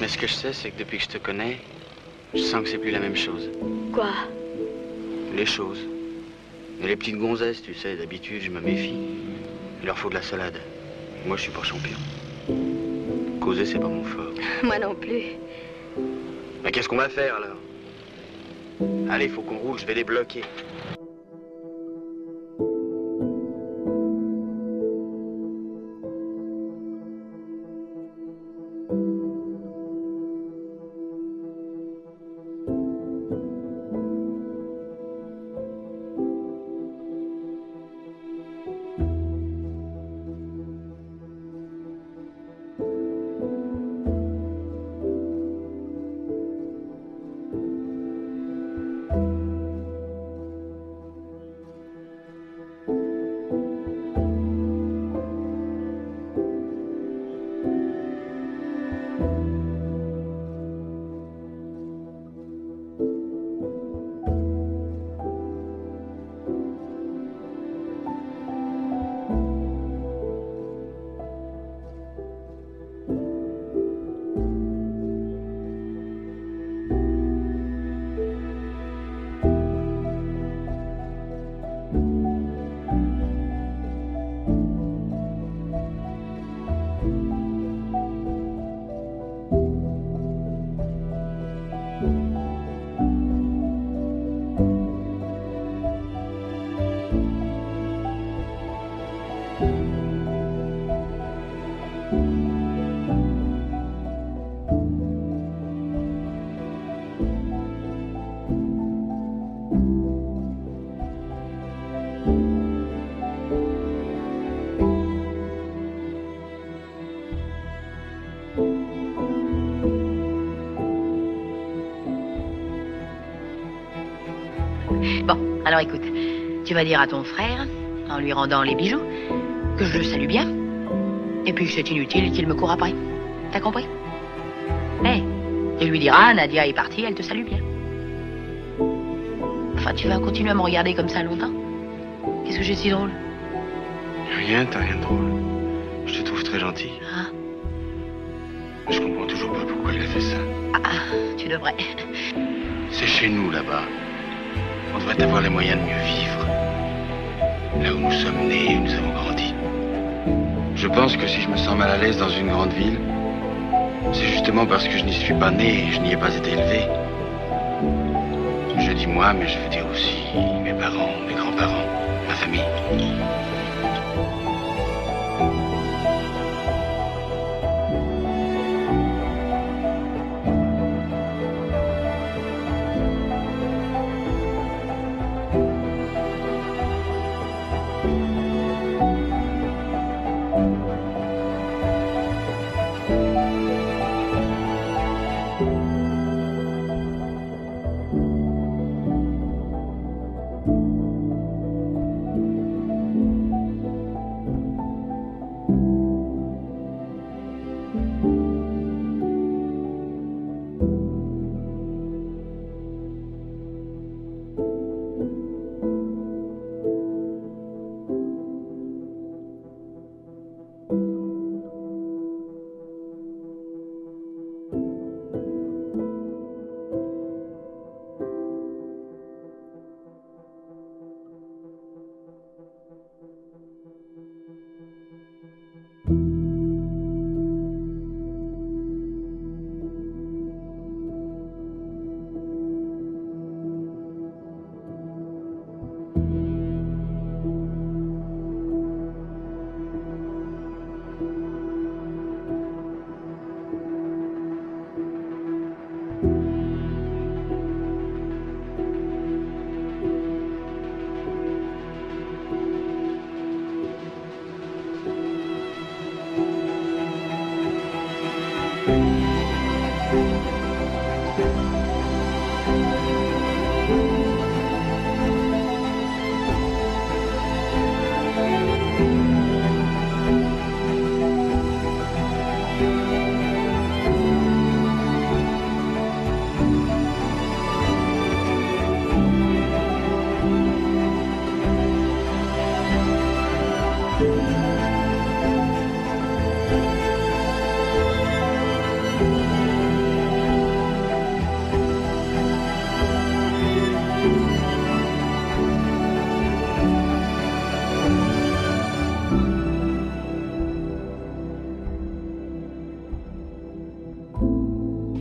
Mais ce que je sais, c'est que depuis que je te connais, je sens que c'est plus la même chose. Quoi? Les choses. Et les petites gonzesses, tu sais, d'habitude, je me méfie. Il leur faut de la salade. Moi, je suis pas champion. Causer, c'est pas mon fort. Moi non plus. Mais qu'est-ce qu'on va faire, alors? Allez, faut qu'on roule, je vais les bloquer. Bon, alors écoute, tu vas dire à ton frère, en lui rendant les bijoux, que je le salue bien, et puis que c'est inutile qu'il me court après. T'as compris? Eh, tu lui diras, Nadia est partie, elle te salue bien. Enfin, tu vas continuer à me regarder comme ça longtemps? Qu'est-ce que j'ai de si drôle? Rien, t'as rien de drôle. Je te trouve très gentil. Ah, Je comprends toujours pas pourquoi elle a fait ça. tu devrais. C'est chez nous, là-bas. On devrait avoir les moyens de mieux vivre. Là où nous sommes nés, où nous avons grandi. Je pense que si je me sens mal à l'aise dans une grande ville, c'est justement parce que je n'y suis pas né et je n'y ai pas été élevé. Je dis moi, mais je veux dire aussi mes parents, mes grands-parents, ma famille.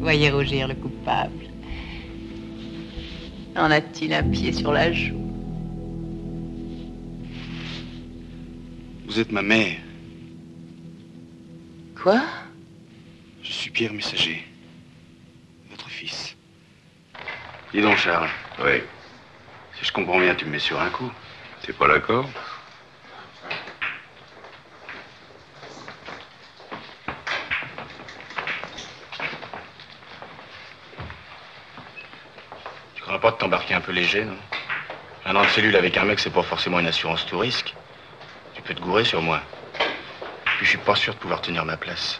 Voyez rougir le coupable. En a-t-il un pied sur la joue? Vous êtes ma mère. Quoi? Je suis Pierre Messager, votre fils. Dis donc, Charles. Oui. Si je comprends bien, tu me mets sur un coup. T'es pas d'accord? Tu crois pas de t'embarquer un peu léger, non? Un an de cellule avec un mec, c'est pas forcément une assurance tout risque. Tu peux te gourer sur moi. Puis je suis pas sûr de pouvoir tenir ma place.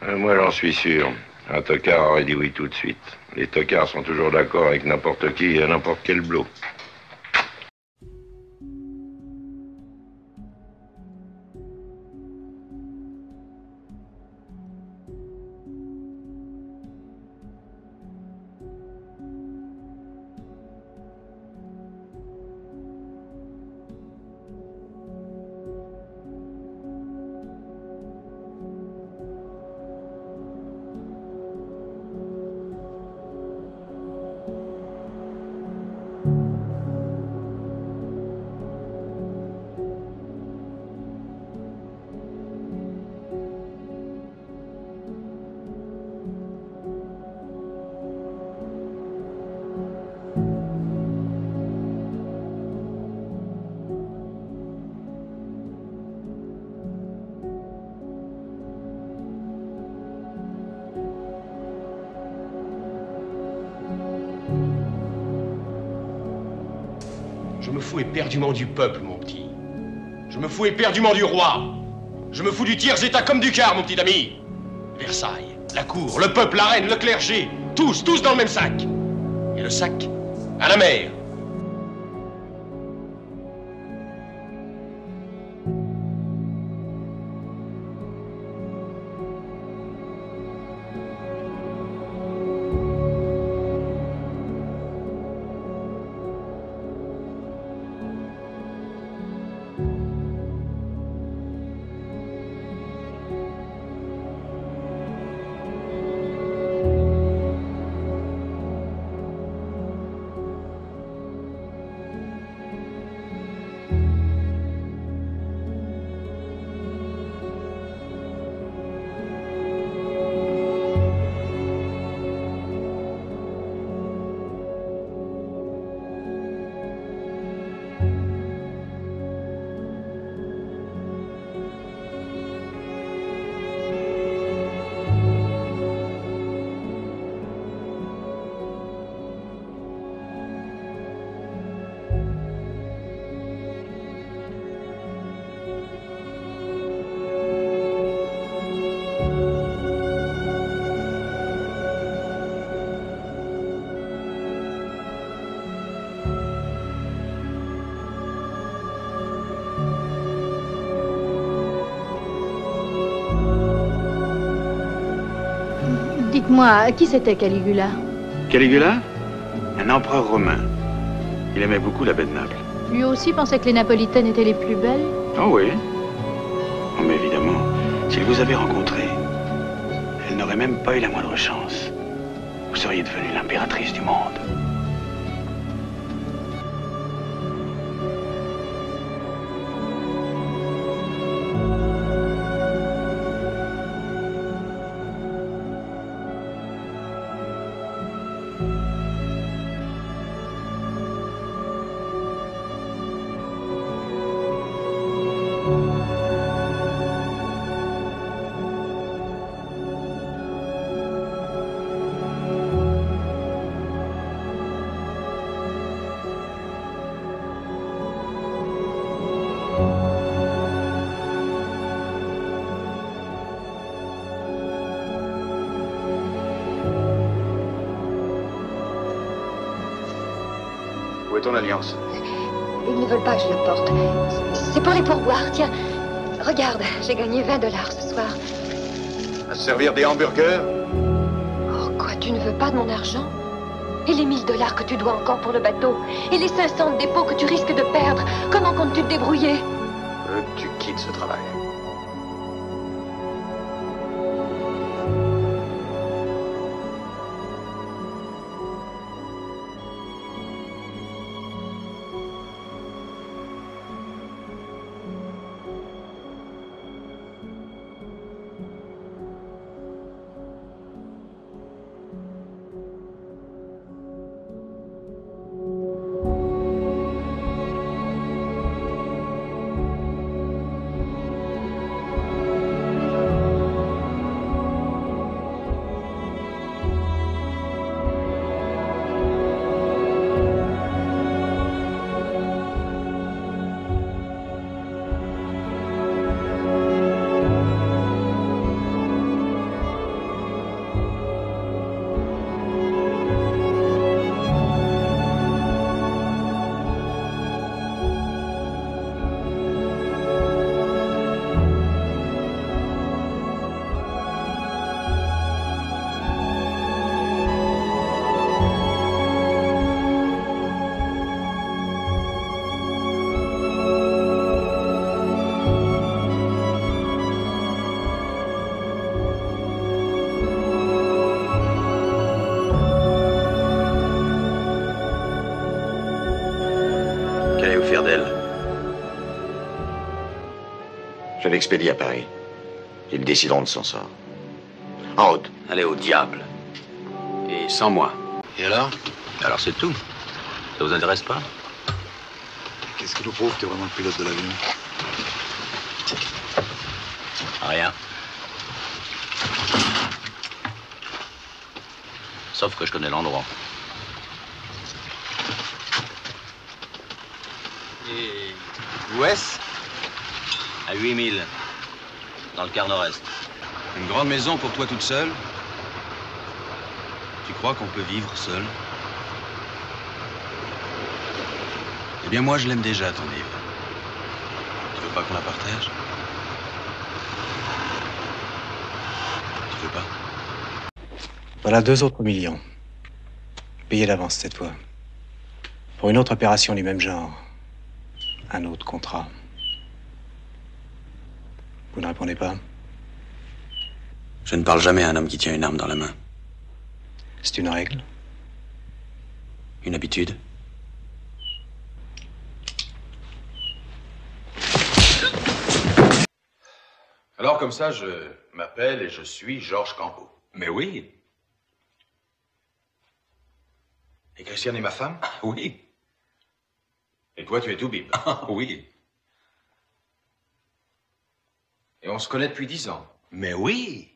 Moi, j'en suis sûr. Un tocard aurait dit oui tout de suite. Les tocards sont toujours d'accord avec n'importe qui et à n'importe quel blot. Je me fous éperdument du peuple, mon petit. Je me fous éperdument du roi. Je me fous du tiers-état comme du quart, mon petit ami. Versailles, la cour, le peuple, la reine, le clergé, tous dans le même sac. Et le sac à la mer. Dites-moi, qui c'était Caligula? Caligula? Un empereur romain. Il aimait beaucoup la baie de Naples. Lui aussi pensait que les Napolitaines étaient les plus belles? Oh oui. Oh, mais évidemment, s'il vous avait rencontré, elle n'aurait même pas eu la moindre chance. Vous seriez devenue l'impératrice du monde. Où est ton alliance? Ils ne veulent pas que je la porte. C'est pour les pourboires. Tiens, regarde, j'ai gagné $20 ce soir. À se servir des hamburgers? Oh, quoi, tu ne veux pas de mon argent? Et les $1000 que tu dois encore pour le bateau? Et les 500 de dépôt que tu risques de perdre? Comment comptes-tu te débrouiller? Tu quittes ce travail. Je l'expédie à Paris. Ils décideront de son sort. En route. Allez au diable. Et sans moi. Et alors? Alors c'est tout. Ça vous intéresse pas? Qu'est-ce qui nous prouve que t'es vraiment le pilote de l'avion? Rien. Sauf que je connais l'endroit. Et où est-ce? À 8000. Dans le quart nord-est. Une grande maison pour toi toute seule? Tu crois qu'on peut vivre seul? Eh bien, moi, je l'aime déjà, ton livre. Tu veux pas qu'on la partage? Tu veux pas? Voilà 2 autres millions. Payés d'avance cette fois. Pour une autre opération du même genre. Un autre contrat. Vous ne répondez pas? Je ne parle jamais à un homme qui tient une arme dans la main. C'est une règle? Une habitude? Alors comme ça, je m'appelle et je suis Georges Campeau. Mais oui. Et Christiane est ma femme? Oui. Et toi, tu es Toubib? Oui. Et on se connaît depuis 10 ans. Mais oui.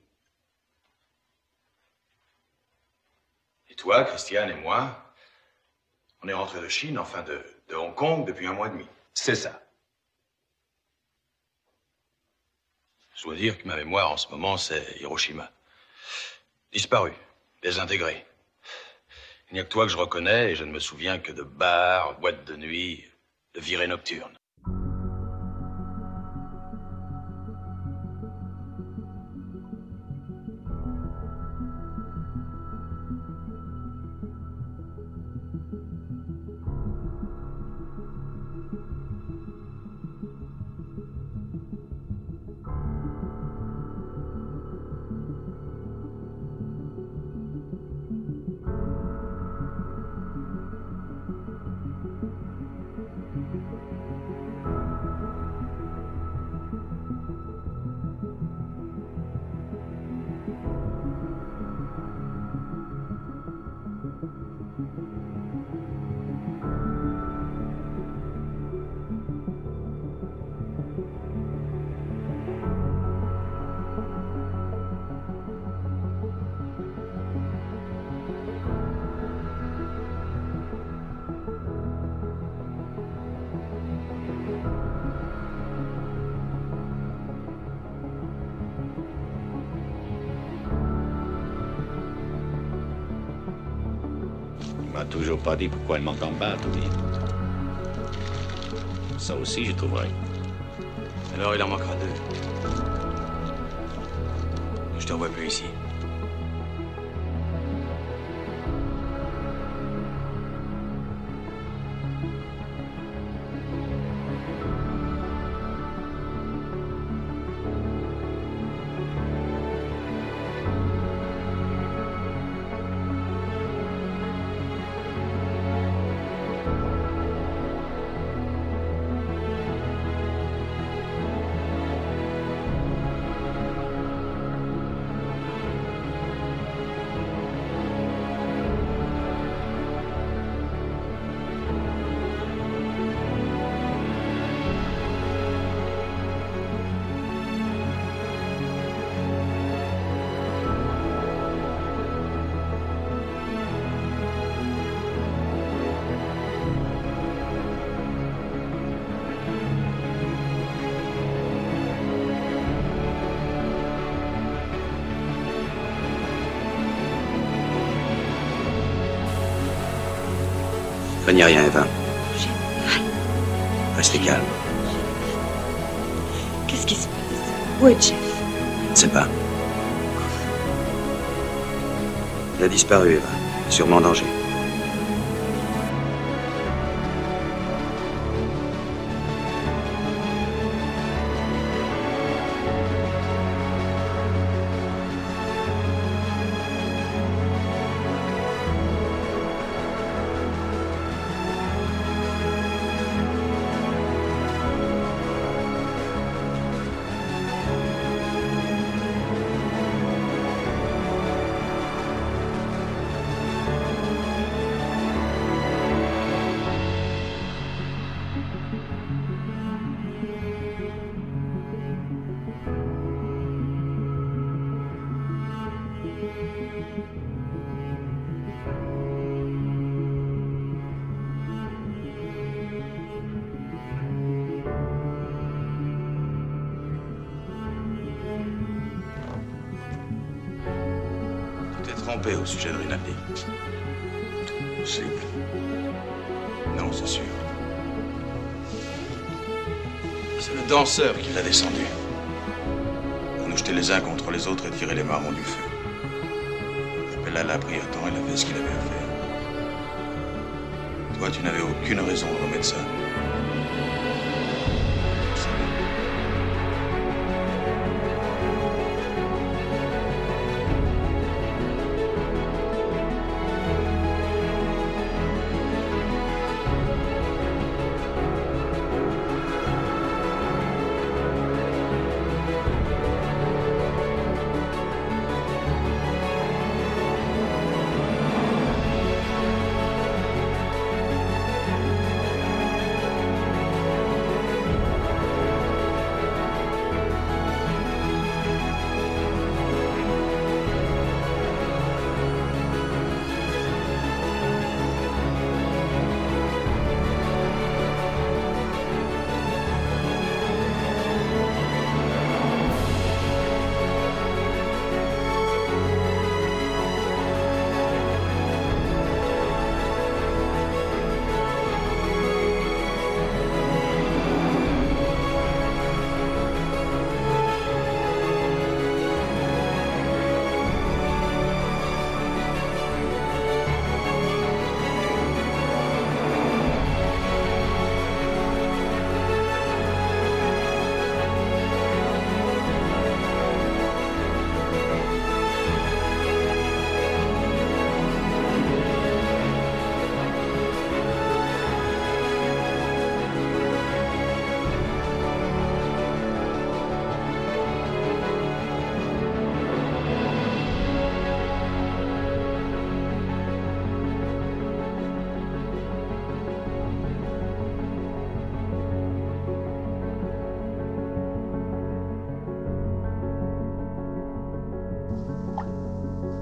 Et toi, Christiane et moi, on est rentrés de Chine, enfin de Hong Kong, depuis 1 mois et demi. C'est ça. Je dois dire que ma mémoire en ce moment, c'est Hiroshima. Disparu, désintégré. Il n'y a que toi que je reconnais et je ne me souviens que de bars, boîtes de nuit, de virées nocturnes. On m'a toujours pas dit pourquoi elle m'entend battre, oui. Ça aussi, j'y trouverai. Alors, il en manquera 2. Je te revois plus ici. Craignez rien, Eva. Restez calme. Qu'est-ce qui se passe? Où est Jeff? Je ne sais pas. Il a disparu, Eva. Sûrement en danger. Trompé au sujet de Rinaldi. Possible. Non, c'est sûr. C'est le danseur qui l'a descendu. Pour nous jeter les uns contre les autres et tirer les marrons du feu. Bella l'a pris à temps, il a fait ce qu'il avait à faire. Toi, tu n'avais aucune raison de remettre ça.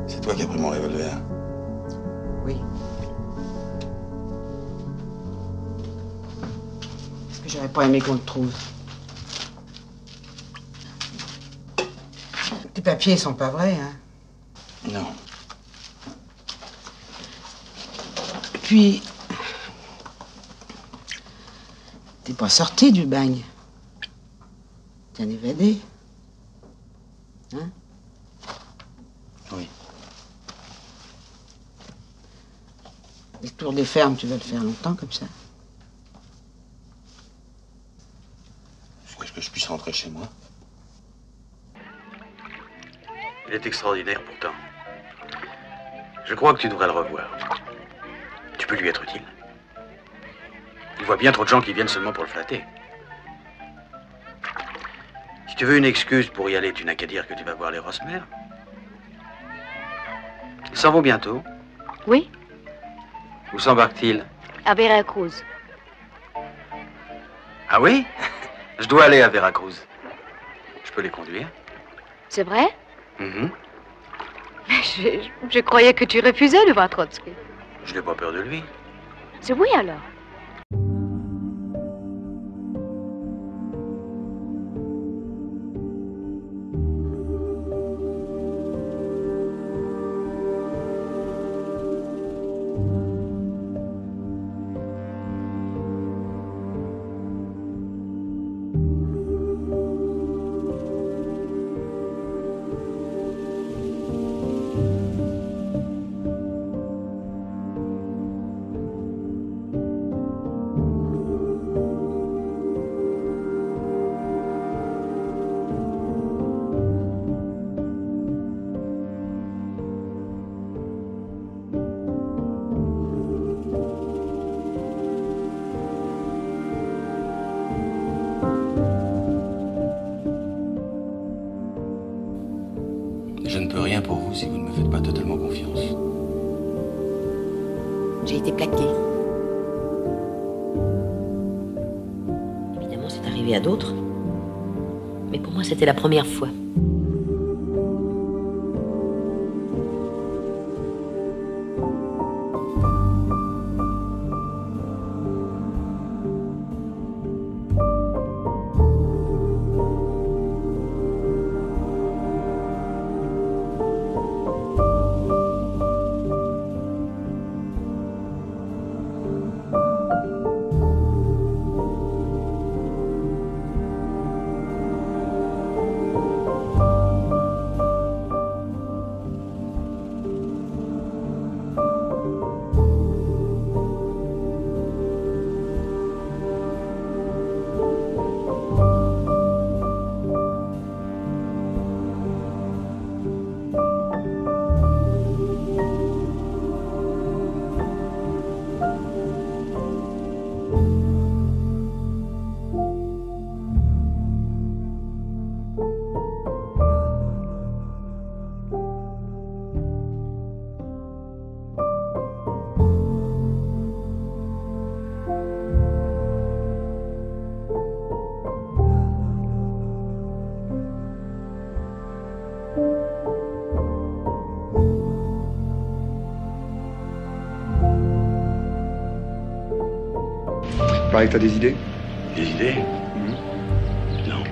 C'est toi qui as pris mon revolver. Oui. Est-ce que j'aurais pas aimé qu'on le trouve? Tes papiers sont pas vrais, hein? Non. Puis, t'es pas sorti du bagne. T'es un évadé. Hein? Oui. Le tour des fermes, tu vas le faire longtemps comme ça? Est-ce que je puisse rentrer chez moi? Il est extraordinaire pourtant. Je crois que tu devrais le revoir. Tu peux lui être utile. Il voit bien trop de gens qui viennent seulement pour le flatter. Si tu veux une excuse pour y aller, tu n'as qu'à dire que tu vas voir les Rosmer. Ils s'en vont bientôt. Oui, Où s'embarquent-ils? à Veracruz. Ah oui? Je dois aller à Veracruz. Je peux les conduire? C'est vrai? Mhm. Je croyais que tu refusais de voir Trotsky. Je n'ai pas peur de lui. C'est oui alors. Je ne peux rien pour vous si vous ne me faites pas totalement confiance. J'ai été plaquée. Évidemment, c'est arrivé à d'autres. Mais pour moi, c'était la première fois. Pareil que t'as des idées? Des idées? Non.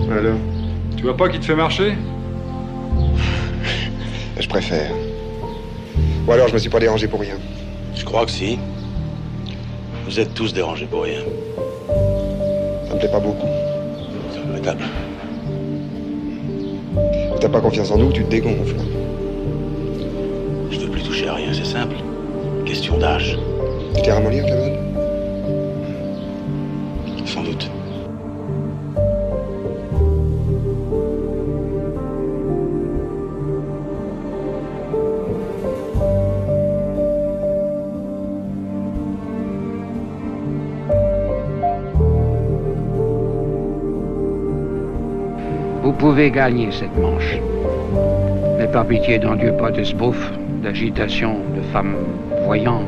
Alors? Tu vois pas qu'il te fait marcher? Je préfère. Ou alors je me suis pas dérangé pour rien. Je crois que si. Vous êtes tous dérangés pour rien. Ça me plaît pas beaucoup. C'est regrettable. T'as pas confiance en nous, tu te dégonfles. Je ne veux plus toucher à rien, c'est simple. Question d'âge. Tu t'es ramolli, Claude? Sans doute. Vous pouvez gagner cette manche. Mais par pitié d'un dieu pas d'esbrouf, d'agitation, de femme voyante.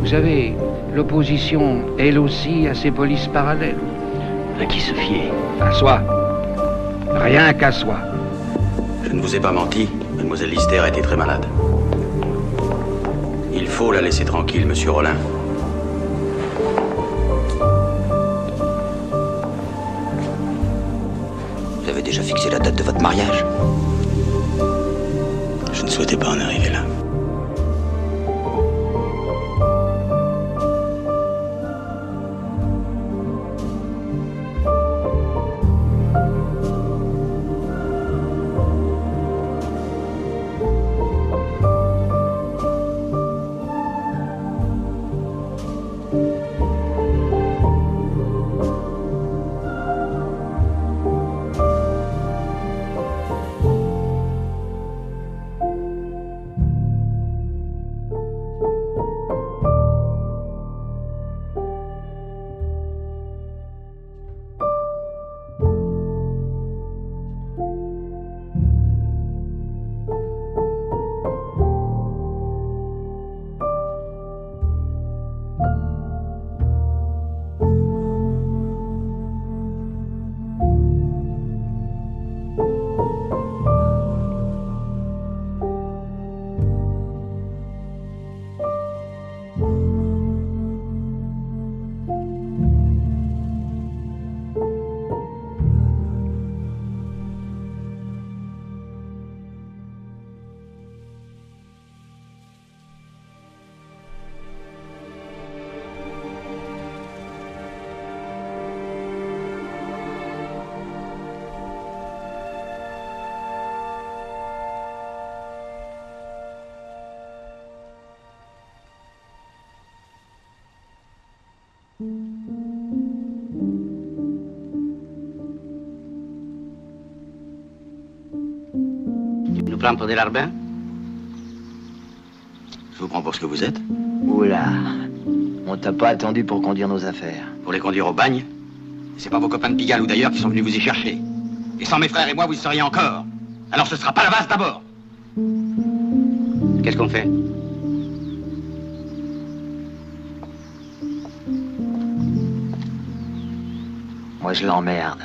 Vous savez, l'opposition, elle aussi, a ses polices parallèles. À qui se fier? À soi. Rien qu'à soi. Je ne vous ai pas menti. Mademoiselle Lister a été très malade. Il faut la laisser tranquille, monsieur Rollin. Vous avez déjà fixé la date de votre mariage? Je ne souhaitais pas en arriver là. Tu nous prends pour des larbins? Je vous prends pour ce que vous êtes? Oula, on t'a pas attendu pour conduire nos affaires. Pour les conduire au bagne? C'est pas vos copains de Pigalle ou d'ailleurs qui sont venus vous y chercher. Et sans mes frères et moi, vous y seriez encore. Alors ce sera pas la vase d'abord. Qu'est-ce qu'on fait? Moi, je l'emmerde.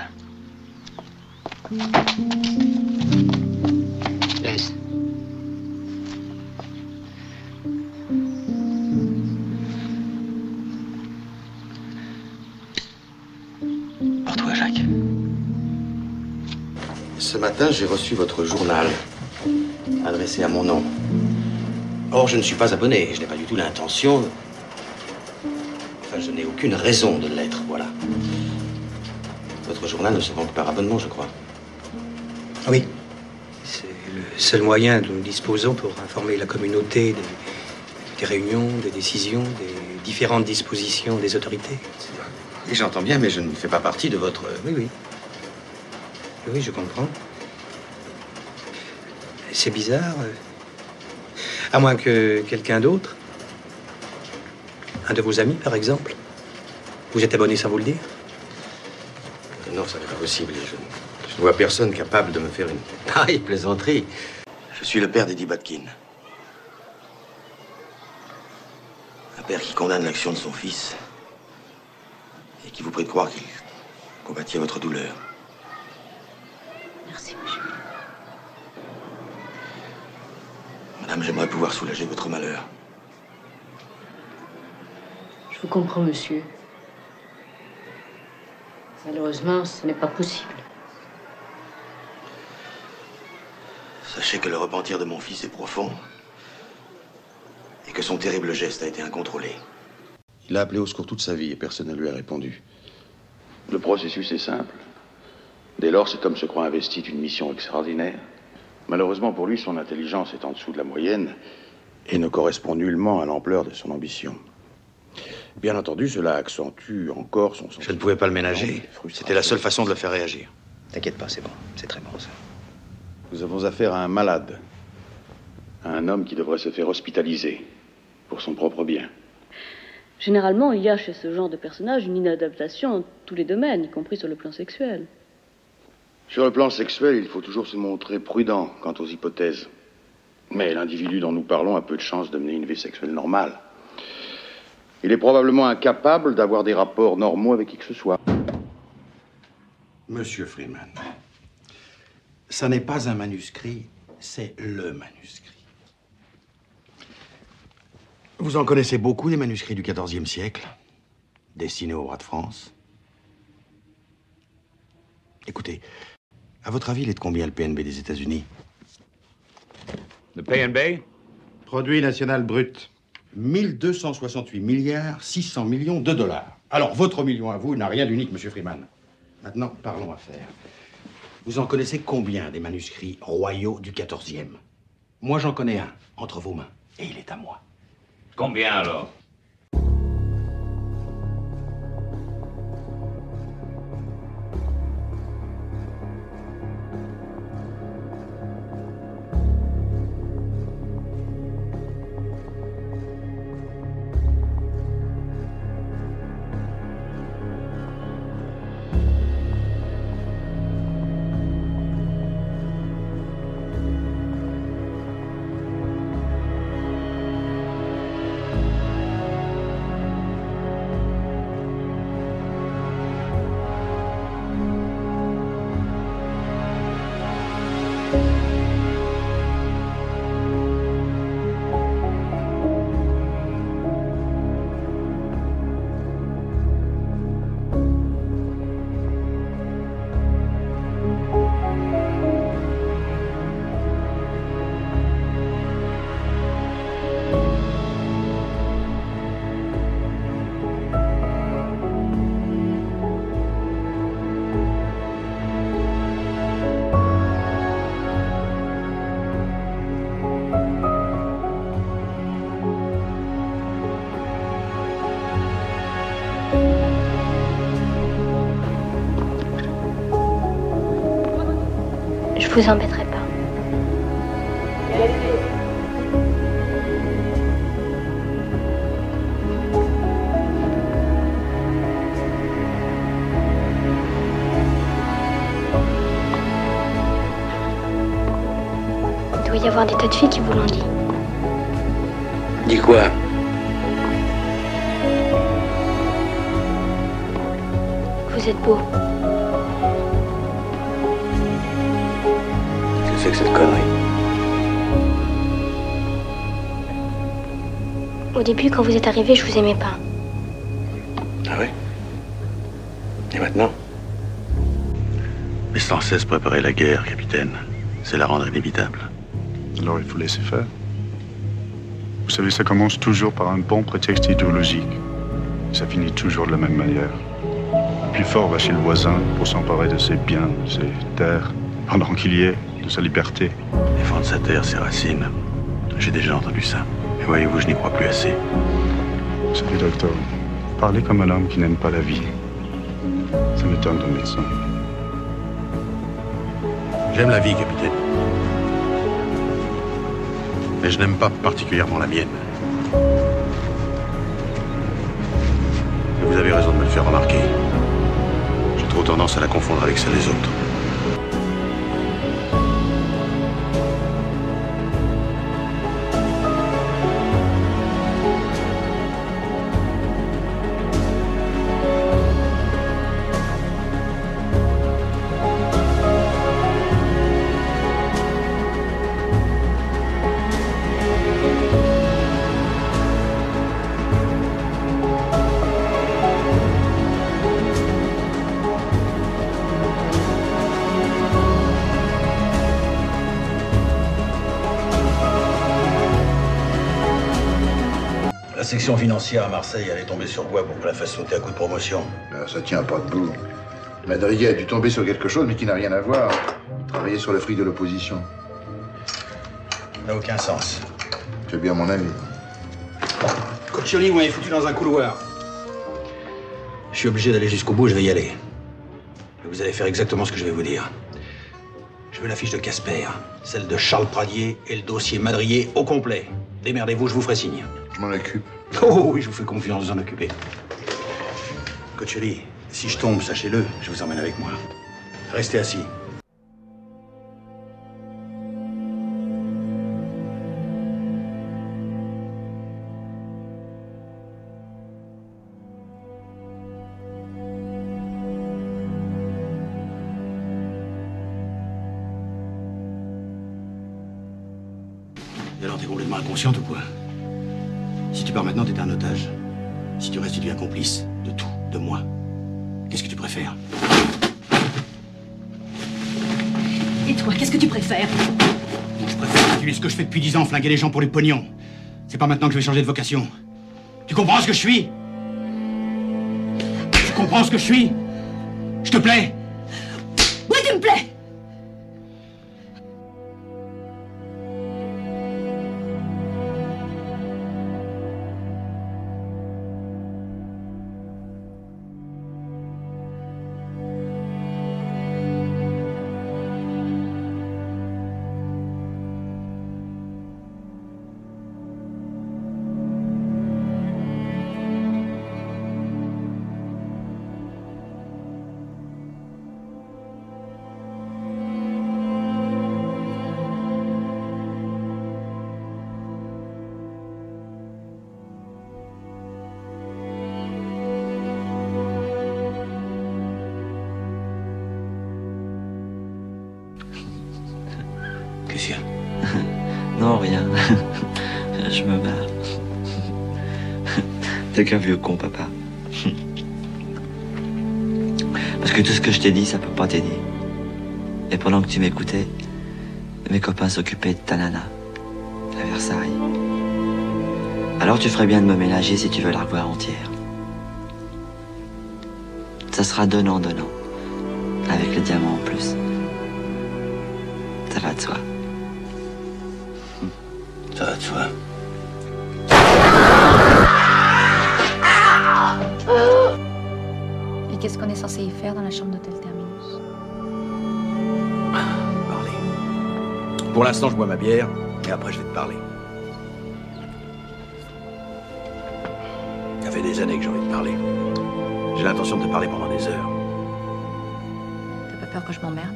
Laisse. Pour toi, Jacques. Ce matin, j'ai reçu votre journal, adressé à mon nom. Or, je ne suis pas abonné, et je n'ai pas du tout l'intention... Enfin, je n'ai aucune raison de l'être, voilà. Votre journal ne se vend que par abonnement, je crois. Oui. C'est le seul moyen dont nous disposons pour informer la communauté des réunions, des décisions, des différentes dispositions des autorités. Et j'entends bien, mais je ne fais pas partie de votre... Oui, oui. Oui, je comprends. C'est bizarre. À moins que quelqu'un d'autre, un de vos amis, par exemple, vous êtes abonné sans vous le dire? Non, ça n'est pas possible. Je ne vois personne capable de me faire une pareille plaisanterie. Je suis le père d'Eddie Batkin. Un père qui condamne l'action de son fils et qui vous prie de croire qu'il combattit votre douleur. Merci, monsieur. Madame, j'aimerais pouvoir soulager votre malheur. vous comprends, monsieur. Malheureusement, ce n'est pas possible. Sachez que le repentir de mon fils est profond et que son terrible geste a été incontrôlé. Il a appelé au secours toute sa vie et personne ne lui a répondu. Le processus est simple. Dès lors, cet homme se croit investi d'une mission extraordinaire. Malheureusement pour lui, son intelligence est en dessous de la moyenne et ne correspond nullement à l'ampleur de son ambition. Bien entendu, cela accentue encore son sentiment. Je ne pouvais pas le ménager. C'était la seule façon de le faire réagir. T'inquiète pas, c'est bon. C'est très bon, ça. Nous avons affaire à un malade. À un homme qui devrait se faire hospitaliser pour son propre bien. Généralement, il y a chez ce genre de personnage une inadaptation dans tous les domaines, y compris sur le plan sexuel. Sur le plan sexuel, il faut toujours se montrer prudent quant aux hypothèses. Mais l'individu dont nous parlons a peu de chances de mener une vie sexuelle normale. Il est probablement incapable d'avoir des rapports normaux avec qui que ce soit. Monsieur Freeman, ça n'est pas un manuscrit, c'est le manuscrit. Vous en connaissez beaucoup des manuscrits du XIVe siècle, destinés au roi de France. Écoutez, à votre avis, il est de combien le PNB des États-Unis? Le PNB? Produit national brut. 1268 milliards 600 millions de dollars. Alors, votre million à vous n'a rien d'unique, monsieur Freeman. Maintenant, parlons affaires. Vous en connaissez combien des manuscrits royaux du XIVe? Moi, j'en connais un, entre vos mains, et il est à moi. Combien alors? Je vous embêterai pas. Il doit y avoir des tas de filles qui vous l'ont dit. Dis quoi? Vous êtes beau. Qu'est-ce que c'est que cette connerie? Au début, quand vous êtes arrivé, je vous aimais pas. Ah oui? Et maintenant? Mais sans cesse préparer la guerre, capitaine. C'est la rendre inévitable. Alors il faut laisser faire. Vous savez, ça commence toujours par un bon prétexte idéologique. Ça finit toujours de la même manière. Le plus fort va chez le voisin pour s'emparer de ses biens, de ses terres, pendant qu'il y est, de sa liberté. Défendre sa terre, ses racines. J'ai déjà entendu ça. Mais voyez-vous, je n'y crois plus assez. Vous savez, docteur, vous parlez comme un homme qui n'aime pas la vie. Ça m'étonne d'un médecin. J'aime la vie, capitaine. Mais je n'aime pas particulièrement la mienne. Et vous avez raison de me le faire remarquer. J'ai trop tendance à la confondre avec celle des autres. La section financière à Marseille, elle est tombée sur quoi pour que la fasse sauter à coup de promotion? Ben, ça tient pas debout. Madrier a dû tomber sur quelque chose, mais qui n'a rien à voir. Il travaillait sur le fric de l'opposition. Ça n'a aucun sens. C'est bien mon avis. Coccioli, vous m'avez foutu dans un couloir. Je suis obligé d'aller jusqu'au bout, je vais y aller. Mais vous allez faire exactement ce que je vais vous dire. Je veux la fiche de Casper, celle de Charles Pradier et le dossier Madrier au complet. Démerdez-vous, je vous ferai signe. Je m'en occupe. Oh oui, je vous fais confiance, vous en occupez. Coccioli, si je tombe, sachez-le, je vous emmène avec moi. Restez assis. Et alors, t'es complètement inconsciente ou quoi? Si tu pars maintenant, t'es un otage. Si tu restes, tu deviens complice de tout, de moi. Qu'est-ce que tu préfères? Et toi, qu'est-ce que tu préfères? Je préfère continuer ce que je fais depuis 10 ans, flinguer les gens pour les pognons. C'est pas maintenant que je vais changer de vocation. Tu comprends ce que je suis? Tu comprends ce que je suis? Je te plais? Oui, tu me plais! Qu'est-ce qu'il y a? Non, rien. Je me marre. T'es qu'un vieux con, papa. Parce que tout ce que je t'ai dit, ça peut pas t'aider. Et pendant que tu m'écoutais, mes copains s'occupaient de ta nana, à Versailles. Alors tu ferais bien de me ménager si tu veux la revoir entière. Ça sera donnant-donnant, avec le diamant en plus. Ça va de soi. Ça va de soi. Et qu'est-ce qu'on est censé y faire dans la chambre d'hôtel Terminus? Parler. Pour l'instant, je bois ma bière, et après, je vais te parler. Ça fait des années que j'ai envie de parler. J'ai l'intention de te parler pendant des heures. T'as pas peur que je m'emmerde?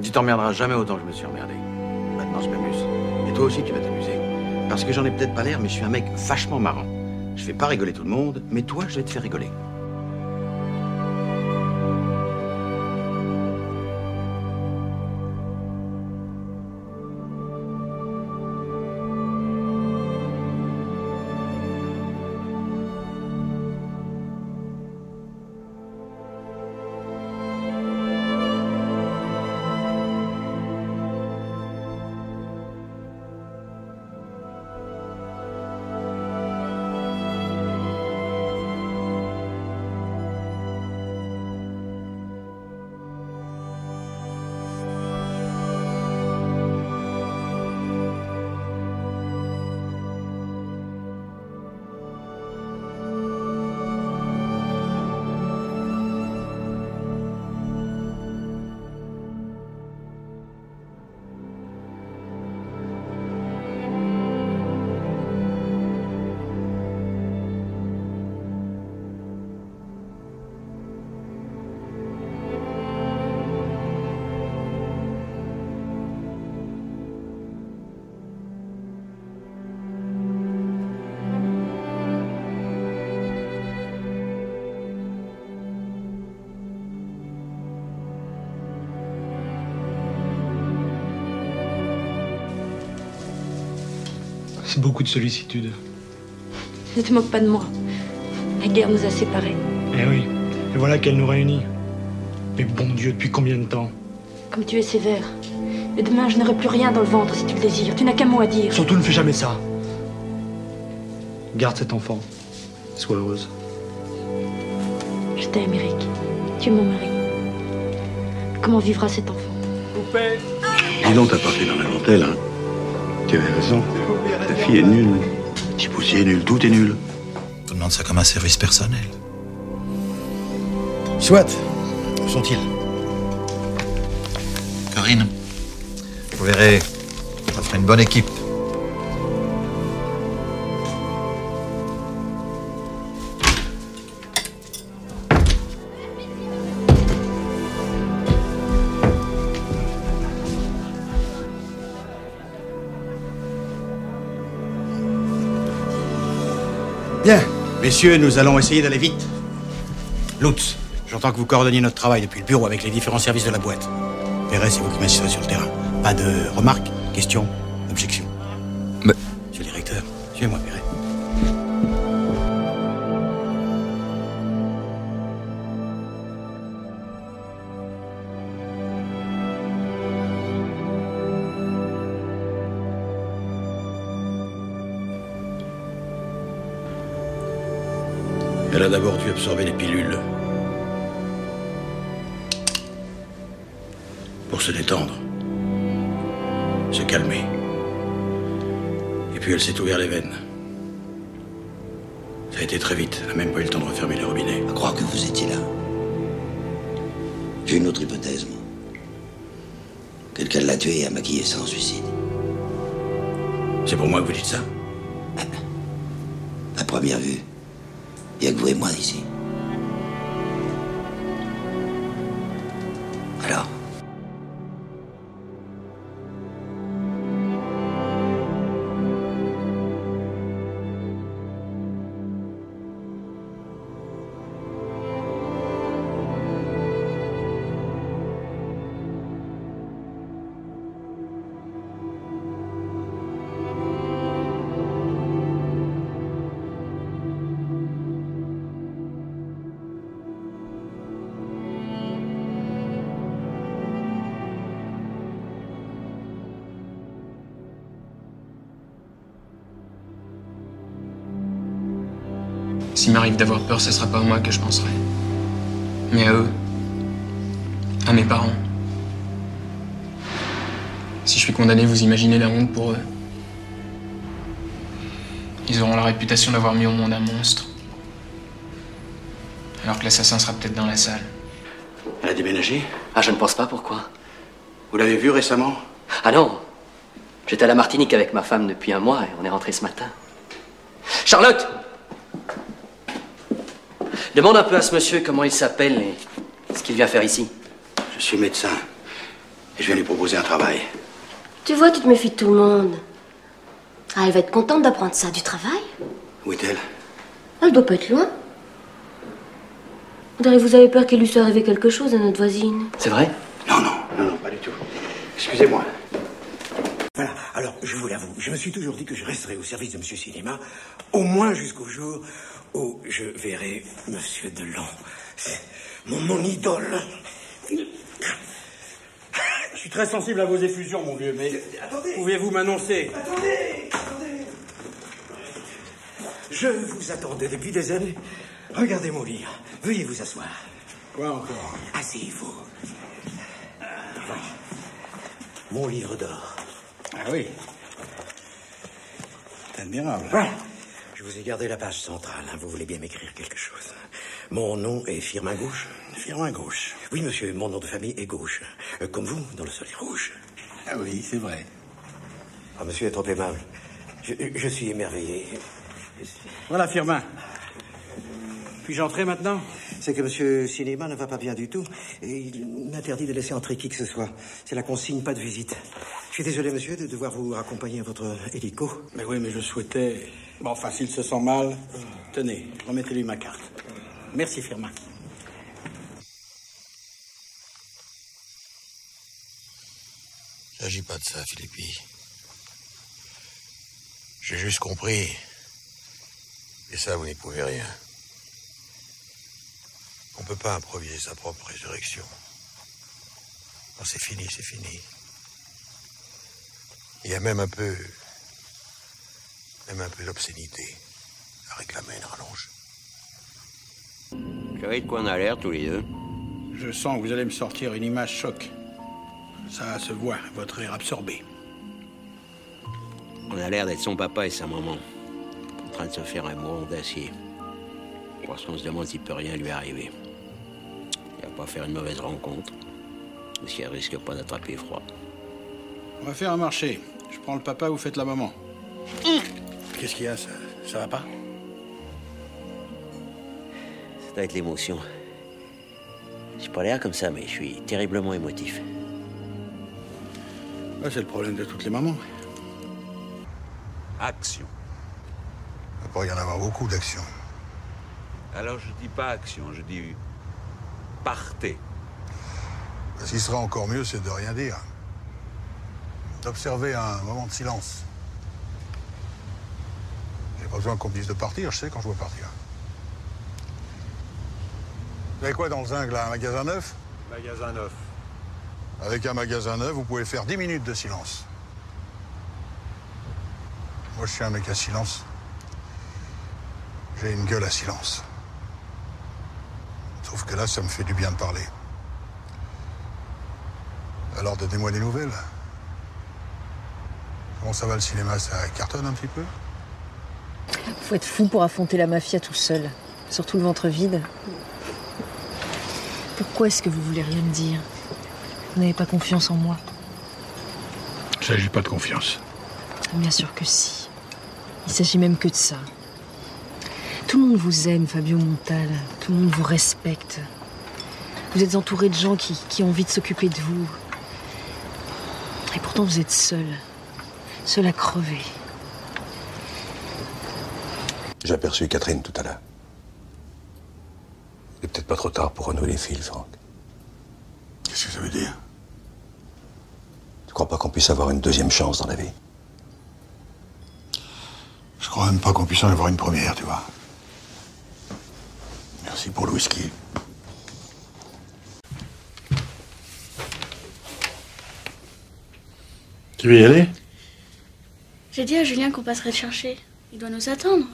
Tu t'emmerderas jamais autant que je me suis emmerdé. Maintenant, je m'amuse. Et toi aussi, tu vas t'amuser. Parce que j'en ai peut-être pas l'air, mais je suis un mec vachement marrant. Je fais pas rigoler tout le monde, mais toi, je vais te faire rigoler. C'est beaucoup de sollicitude. Ne te moque pas de moi. La guerre nous a séparés. Eh oui, et voilà qu'elle nous réunit. Mais bon Dieu, depuis combien de temps? Comme tu es sévère. Et demain, je n'aurai plus rien dans le ventre si tu le désires. Tu n'as qu'un mot à dire. Surtout ne fais jamais ça. Garde cet enfant. Sois heureuse. Je t'aime, Eric. Tu es mon mari. Comment vivra cet enfant? Coupé. Dis donc, t'as pas fait dans la dentelle, hein. Tu avais raison. Ta fille est nulle. Tipoussi est nul, tout est nul. On demande ça comme un service personnel. Soit. Où sont-ils? Corinne, vous verrez, ça fera une bonne équipe. Bien. Messieurs, nous allons essayer d'aller vite. Lutz, j'entends que vous coordonnez notre travail depuis le bureau avec les différents services de la boîte. Perret, c'est vous qui m'assisterez sur le terrain. Pas de remarques, questions, objections. Mais... Monsieur le directeur, suivez-moi, Perret. Elle a d'abord dû absorber les pilules. Pour se détendre. Se calmer. Et puis elle s'est ouvert les veines. Ça a été très vite. Elle n'a même pas eu le temps de refermer les robinets. Je crois que vous étiez là. J'ai une autre hypothèse, moi. Quelqu'un l'a tué et a maquillé ça en suicide. C'est pour moi que vous dites ça? À première vue, il n'y a que vous et moi ici. Alors? S'il m'arrive d'avoir peur, ce sera pas à moi que je penserai. Mais à eux. À mes parents. Si je suis condamné, vous imaginez la honte pour eux. Ils auront la réputation d'avoir mis au monde un monstre. Alors que l'assassin sera peut-être dans la salle. Elle a déménagé? Ah, je ne pense pas, pourquoi? Vous l'avez vue récemment? Ah non. J'étais à la Martinique avec ma femme depuis un mois et on est rentré ce matin. Charlotte! Demande un peu à ce monsieur comment il s'appelle et ce qu'il vient faire ici. Je suis médecin et je viens lui proposer un travail. Tu vois, tu te méfies de tout le monde. Ah, elle va être contente d'apprendre ça, du travail. Où est-elle? Elle doit pas être loin. On dirait que vous avez peur qu'il lui soit arrivé quelque chose à notre voisine. C'est vrai? Non, pas du tout. Excusez-moi. Voilà, alors je vous l'avoue, je me suis toujours dit que je resterais au service de Monsieur Cinéma, au moins jusqu'au jour où je verrai Monsieur Delon. C'est mon idole. Je suis très sensible à vos effusions, mon vieux, mais pouvez-vous m'annoncer? Attendez. Je vous attendais depuis des années. Regardez mon livre. Veuillez vous asseoir. Quoi encore? Asseyez-vous. Mon livre d'or. Ah oui. C'est admirable. Voilà. Je vous ai gardé la page centrale. Hein. Vous voulez bien m'écrire quelque chose. Mon nom est Firmin Gauche. Firmin Gauche. Oui, monsieur, mon nom de famille est Gauche. Comme vous, dans le soleil rouge. Ah oui, c'est vrai. Ah, monsieur est trop aimable. Je suis émerveillé. Voilà, Firmin. Puis-je entrer maintenant? C'est que monsieur Cinéma ne va pas bien du tout. Et il m'interdit de laisser entrer qui que ce soit. C'est la consigne, pas de visite. Je suis désolé, monsieur, de devoir vous accompagner à votre hélico. Mais oui, mais je souhaitais... Bon, enfin, s'il se sent mal, tenez, remettez-lui ma carte. Merci, Firmin. Il s'agit pas de ça, Philippi. J'ai juste compris. Et ça, vous n'y pouvez rien. On peut pas improviser sa propre résurrection. Quand c'est fini, c'est fini. Il y a même un peu d'obscénité. à réclamer une rallonge. Vous savez de quoi on a l'air tous les deux? Je sens que vous allez me sortir une image choc. Ça se voit, votre air absorbé. On a l'air d'être son papa et sa maman, en train de se faire un mouron d'acier. Parce qu'on se demande s'il peut rien lui arriver. Il va pas faire une mauvaise rencontre, ou s'il risque pas d'attraper froid. On va faire un marché. Je prends le papa, vous faites la maman. Qu'est-ce qu'il y a, ça va pas? Ça doit être l'émotion. J'ai pas l'air comme ça, mais je suis terriblement émotif. Ouais, c'est le problème de toutes les mamans. Action. Il va pas y en avoir beaucoup d'actions. Alors je dis pas action, je dis partez. Ce qui sera encore mieux, c'est de rien dire. D'observer un moment de silence. J'ai pas besoin qu'on me dise de partir, je sais quand je veux partir. Vous avez quoi dans le zinc, là? Un magasin neuf? Magasin neuf. Avec un magasin neuf, vous pouvez faire 10 minutes de silence. Moi, je suis un mec à silence. J'ai une gueule à silence. Sauf que là, ça me fait du bien de parler. Alors, donnez-moi des nouvelles. Comment ça va le cinéma? Ça cartonne un petit peu? Faut être fou pour affronter la mafia tout seul. Surtout le ventre vide. Pourquoi est-ce que vous voulez rien me dire? Vous n'avez pas confiance en moi? Il s'agit pas de confiance. Bien sûr que si. Il s'agit même que de ça. Tout le monde vous aime, Fabio Montal. Tout le monde vous respecte. Vous êtes entouré de gens qui ont envie de s'occuper de vous. Et pourtant, vous êtes seul. Seul à crever. J'ai aperçu Catherine tout à l'heure. Il est peut-être pas trop tard pour renouer les fils, Franck. Qu'est-ce que ça veut dire? Tu crois pas qu'on puisse avoir une deuxième chance dans la vie? Je crois même pas qu'on puisse en avoir une première, tu vois. Merci pour le whisky. Tu veux y aller? J'ai dit à Julien qu'on passerait le chercher. Il doit nous attendre.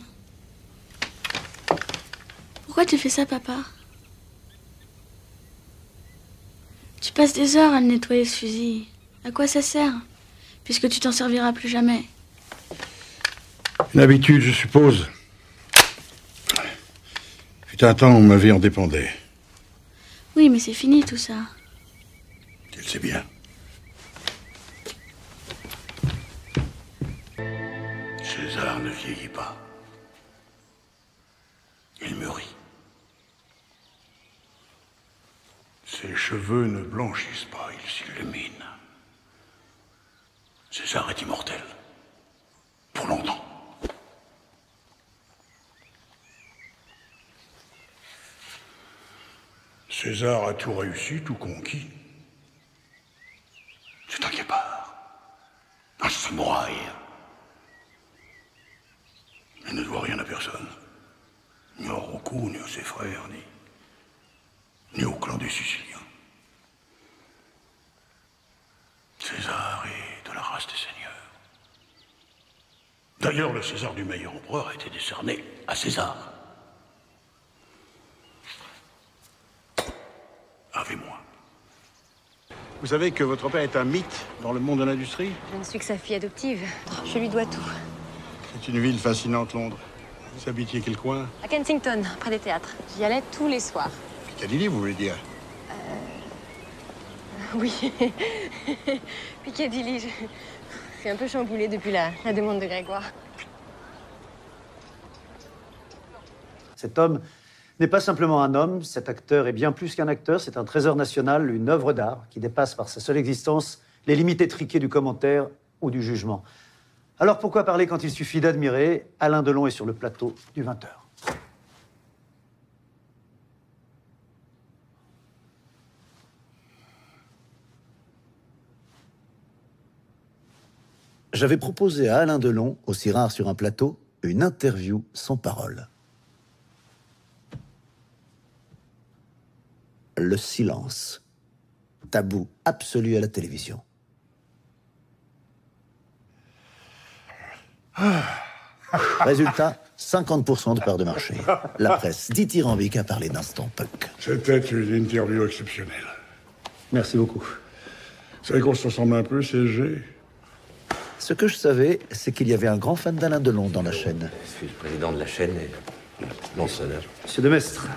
Pourquoi tu fais ça, papa? Tu passes des heures à le nettoyer, ce fusil. À quoi ça sert? Puisque tu t'en serviras plus jamais. Une habitude, je suppose. Fut un temps où ma vie en dépendait. Oui, mais c'est fini tout ça. Tu le sais bien. César ne vieillit pas. Il mûrit. Ses cheveux ne blanchissent pas, ils s'illuminent. César est immortel. Pour longtemps. César a tout réussi, tout conquis. C'est un guépard. Un samouraï. Il ne doit rien à personne. Ni au Rocco, ni à ses frères, ni au clan des Siciliens. César est de la race des seigneurs. D'ailleurs, le César du meilleur empereur a été décerné à César. Avez-moi. Vous savez que votre père est un mythe dans le monde de l'industrie? Je ne suis que sa fille adoptive. Je lui dois tout. C'est une ville fascinante, Londres. Vous habitiez quel coin? À Kensington, près des théâtres. J'y allais tous les soirs. Piccadilly, vous voulez dire? Oui. Piccadilly, je suis un peu chamboulée depuis la demande de Grégoire. Cet homme n'est pas simplement un homme, cet acteur est bien plus qu'un acteur, c'est un trésor national, une œuvre d'art qui dépasse par sa seule existence les limites étriquées du commentaire ou du jugement. Alors pourquoi parler quand il suffit d'admirer? Alain Delon est sur le plateau du 20h. J'avais proposé à Alain Delon, aussi rare sur un plateau, une interview sans parole. Le silence. Tabou absolu à la télévision. Résultat, 50% de part de marché. La presse dithyrambique a parlé d'instant punk. C'était une interview exceptionnelle. Merci beaucoup. Vous savez qu'on se ressemble un peu, CSG? Ce que je savais, c'est qu'il y avait un grand fan d'Alain Delon dans la chaîne. Je suis le président de la chaîne et non seul. Monsieur Demestre,